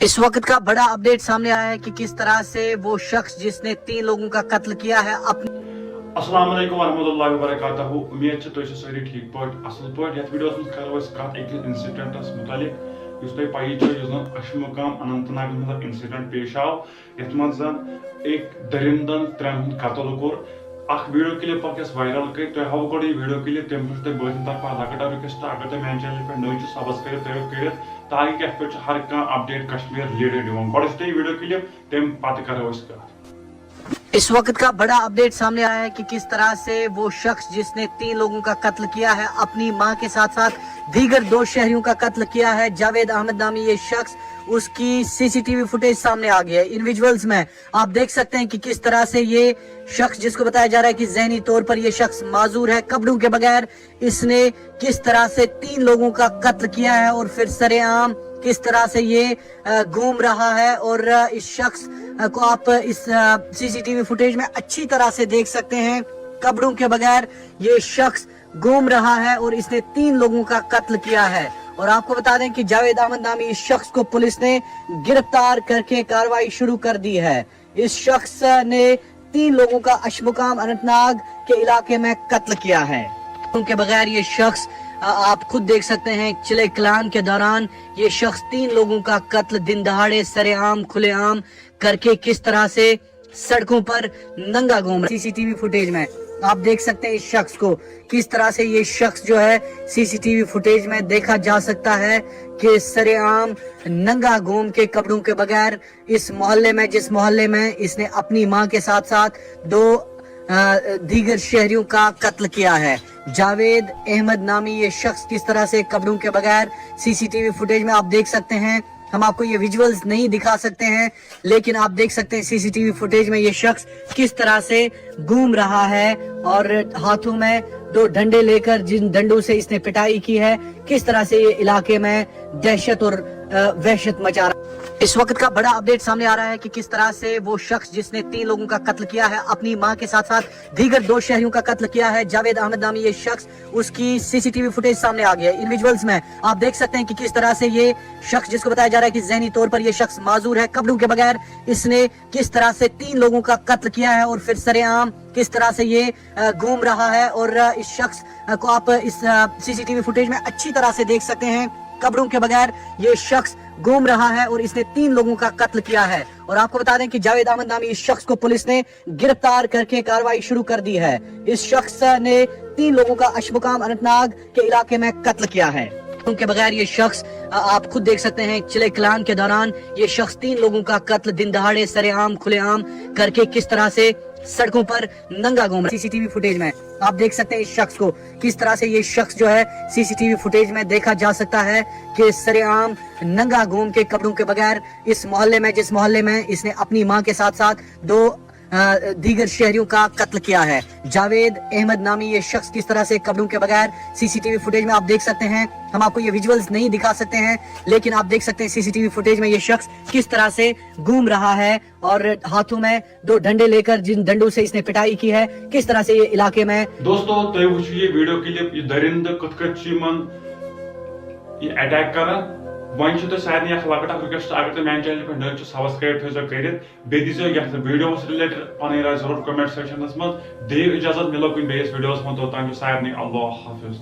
इस वक्त का बड़ा अपडेट सामने आया है कि किस तरह से वो शख्स जिसने 3 लोगों का कत्ल किया है अपने अस्सलाम वालेकुम वरहमतुल्लाहि वबरकातुहू। उम्मीद है तुम सारी ठीक पाट असल पाट। यथ वीडियोस में करो कत एक इंसिडेंटस मुतालिक तुम पी अशमुकाम अनंतनाग मज इंसिडेंट पेश आव यथ मज एक दरिंदन त्रेन कत्ल कोर वीडियो क्लिप वायरल कर तुम हाव गो वीडियो क्लिप तम तुम बन तरफा लकटा रिक्वेस्ट अगर तुम मेरे चैनल पे नई सब्सक्राइब कर ताकि अत पे हर कह अपडेट कश्मीर रिलेटेड गो वीडियो क्लिप तम पत करो इस वक्त का बड़ा अपडेट सामने आया है कि किस तरह से वो शख्स जिसने 3 लोगों का कत्ल किया है अपनी मां के साथ साथ दीगर 2 शहरियों का कत्ल किया है। जावेद अहमद नामी ये शख्स, उसकी सीसीटीवी फुटेज सामने आ गई है। इन विजुअल्स में आप देख सकते हैं कि किस तरह से ये शख्स, जिसको बताया जा रहा है कि जहनी तौर पर ये शख्स माजूर है, कपड़ों के बगैर इसने किस तरह से 3 लोगों का कत्ल किया है और फिर सरेआम किस तरह से ये घूम रहा है। और इस शख्स को आप इस सीसीटीवी फुटेज में अच्छी तरह से देख सकते हैं। कपड़ों के बगैर ये शख्स घूम रहा है और इसने 3 लोगों का कत्ल किया है। और आपको बता दें कि जावेद अहमद नामी इस शख्स को पुलिस ने गिरफ्तार करके कार्रवाई शुरू कर दी है। इस शख्स ने 3 लोगों का अशमुकाम अनंतनाग के इलाके में कत्ल किया है। उनके बगैर ये शख्स, आप खुद देख सकते हैं, चिले कलाम के दौरान ये शख्स 3 लोगों का कत्ल दिन दहाड़े सरेआम खुलेआम करके किस तरह से सड़कों पर नंगा घूम। सीसीटीवी फुटेज में आप देख सकते हैं इस शख्स को, किस तरह से ये शख्स जो है सीसीटीवी फुटेज में देखा जा सकता है कि सरेआम नंगा घूम के कपड़ों के बगैर इस मोहल्ले में, जिस मोहल्ले में इसने अपनी मां के साथ साथ 2 दीगर शहरियों का कत्ल किया है। जावेद अहमद नामी ये शख्स किस तरह से कपड़ों के बगैर सीसीटीवी फुटेज में आप देख सकते हैं। हम आपको ये विजुअल्स नहीं दिखा सकते हैं, लेकिन आप देख सकते हैं सीसीटीवी फुटेज में ये शख्स किस तरह से घूम रहा है और हाथों में 2 डंडे लेकर, जिन डंडों से इसने पिटाई की है, किस तरह से ये इलाके में दहशत और वहशत मचा रहा है। इस वक्त का बड़ा अपडेट सामने आ रहा है कि किस तरह से वो शख्स जिसने 3 लोगों का कत्ल किया है अपनी मां के साथ साथ दीगर 2 शहरियों का कत्ल किया है। जावेद अहमद नामी ये शख्स, उसकी सीसीटीवी फुटेज सामने आ गई है। इन विजुअल्स में आप देख सकते हैं कि किस तरह से ये शख्स, जिसको बताया जा रहा है कि जहनी तौर पर ये शख्स माजूर है, कपड़ों के बगैर इसने किस तरह से 3 लोगों का कत्ल किया है और फिर सरेआम किस तरह से ये घूम रहा है। और इस शख्स को आप इस सीसीटीवी फुटेज में अच्छी तरह से देख सकते हैं। कपड़ों के बगैर ये शख्स घूम रहा है और इसने 3 लोगों का कत्ल किया है। और आपको बता दें कि जावेद अहमद नामी इस शख्स को पुलिस ने गिरफ्तार करके कार्रवाई शुरू कर दी है। इस शख्स ने 3 लोगों का अशमुकाम अनंतनाग के इलाके में कत्ल किया है। उनके बगैर ये शख्स, आप खुद देख सकते हैं, चिले कलाम के दौरान ये शख्स 3 लोगों का कत्ल दिन दहाड़े सरेआम खुलेआम करके किस तरह से सड़कों पर नंगा घूम। सीसीटीवी फुटेज में आप देख सकते हैं इस शख्स को, किस तरह से ये शख्स जो है सीसीटीवी फुटेज में देखा जा सकता है कि सरेआम नंगा घूम के कपड़ों के बगैर इस मोहल्ले में, जिस मोहल्ले में इसने अपनी मां के साथ साथ 2 दीगर शहरियों का कत्ल किया है। जावेद अहमद नामी ये शख्स किस तरह से कपड़ों के बगैर सीसीटीवी फुटेज में आप देख सकते हैं। हम आपको ये विजुअल्स नहीं दिखा सकते हैं, लेकिन आप देख सकते हैं सीसीटीवी फुटेज में ये शख्स किस तरह से घूम रहा है और हाथों में 2 डंडे लेकर, जिन डंडों से इसने पिटाई की है, किस तरह से ये इलाके में। दोस्तों तुम वो ये वीडियो क्लिप, ये दरिंद कत ये अटैक कर वन सारे लकट रिक्वेस्ट अगर तुम मेरे चैनल पे नई सब्सक्राइब कर दीजिए वीडियो रिलेटेड पन राय जरूर कमेंट सेक्शन मज। दियो इजाजत, मिलो कुछ बेस वीडियोस में, तोतान सारे अल्लाह हाफिज।